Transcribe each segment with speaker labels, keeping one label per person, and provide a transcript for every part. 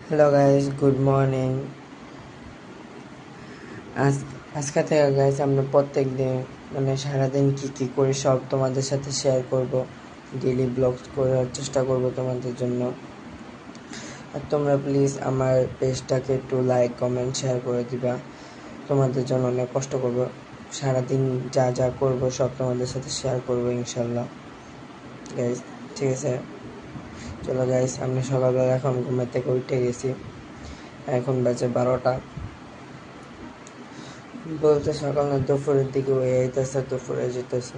Speaker 1: Hello guys, good morning. আজ আজকে থেকে গাইস আমরা প্রত্যেক দিন সারাদিন কি করি সব তোমাদের সাথে শেয়ার করব। ডেইলি ব্লগস করার চেষ্টা করব তোমাদের জন্য। আর তোমরা প্লিজ আমার পেজটাকে একটু লাইক কমেন্ট শেয়ার করে দিবা। তোমাদের জন্য অনেক কষ্ট করব, সারাদিন যা যা করব সব তোমাদের সাথে শেয়ার করব ইনশাল্লাহ গাইস। ঠিক আছে, চলো গাইস, আমি সকালবেলা এখন ঘুমের থেকে উঠে গেছি। এখন বাজে 12টা, বলতে সকাল না দুপুরের দিকে হয়ে যাইতেছে, দুপুরে যেতেছে।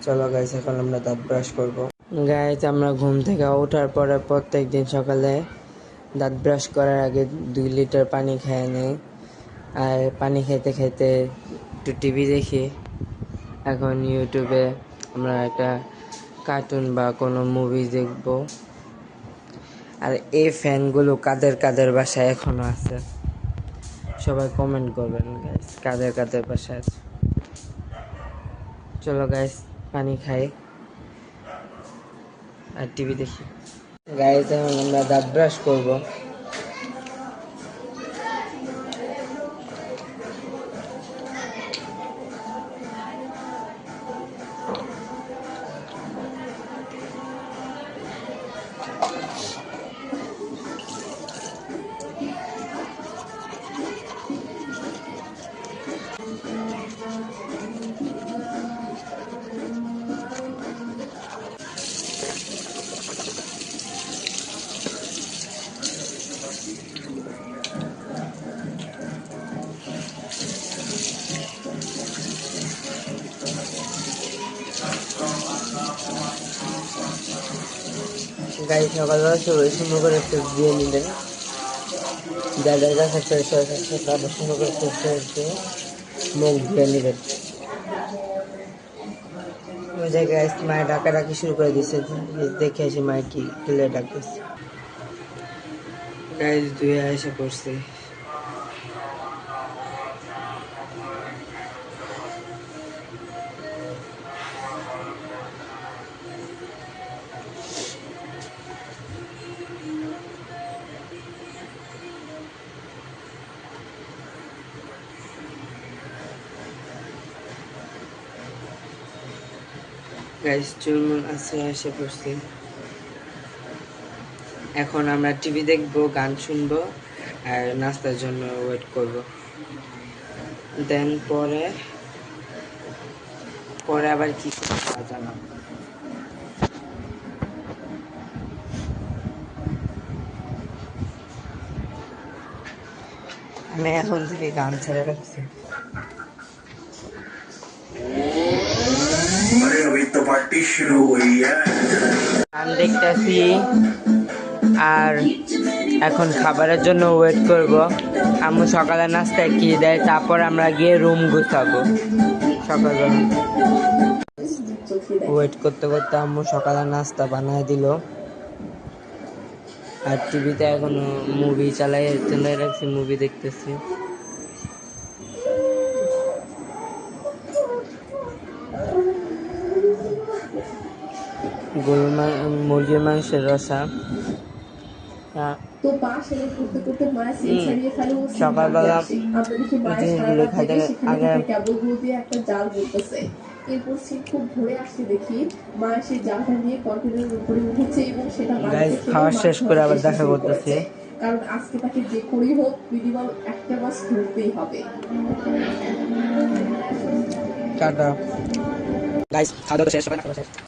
Speaker 1: চলো গাইস, এখন আমরা দাঁত ব্রাশ করবো। গাইস, আমরা ঘুম থেকে ওঠার পরে প্রত্যেক দিন সকালে দাঁত ব্রাশ করার আগে 2 লিটার পানি খেয়ে নিই। আর পানি খেতে খেতে একটু টিভি দেখি। এখন ইউটিউবে আমরা একটা কার্টুন বা কোনো মুভি দেখবো। আর এই ফ্যানগুলো কাদের কাদের বাসায় এখনো আছে সবাই কমেন্ট করবেন গাইস, কাদের কাদের বাসায় আছে। চলো গাইস, পানি খাই আর টিভি দেখি। গাইস, এখন আমরা দাঁত ব্রাশ করবো। গাইস, সকালবেলা সবাই সুন্দর করে ফ্রেশ দিয়ে নিলেন। যাদের কাছে ফ্রেশ হয়ে থাকছে তাদের সুন্দর করে ফ্রেশ দিয়ে মুখ ধুয়ে নেবেন। ওই জায়গায় মায়ের ডাকাডাকি শুরু করে দিচ্ছে, দেখে আসি মায়ের কি তুলে ডাকতেছে। গাইস, ধুয়ে এসে পড়ছে। গাইস, চুলমুল আছে এসে পড়ছি। এখন আমরা টিভি দেখবো, গান শুনবো আর নাস্তার জন্য ওয়েট করব। দেন পরে পরে আবার কি জানাবো। আমি এখন থেকে গান ছেড়ে রাখছি। গান দেখতেছি আর এখন খাবারের জন্য ওয়েট করব। আম্মু সকালে নাস্তায় কি দেয়, তারপর আমরা গিয়ে রুম গুছাবো। সকালবেলা ওয়েট করতে করতে আম্মু সকালে নাস্তা বানায় দিল। আর টিভিতে এখনো মুভি চালাই রাখছি, মুভি দেখতেছি। মুরগির মাংসের রসা। সকালবেলা জিনিসগুলো খাইতে আগে খাওয়া শেষ করে আবার দেখা করতেছি। কারণ আজকে তাকে যে করেই হোক মিনিমাম একটা মাস ধরতেই হবে। টাটা গাইস, খাওয়া দাওয়া শেষ, সবাই খাওয়া শেষ।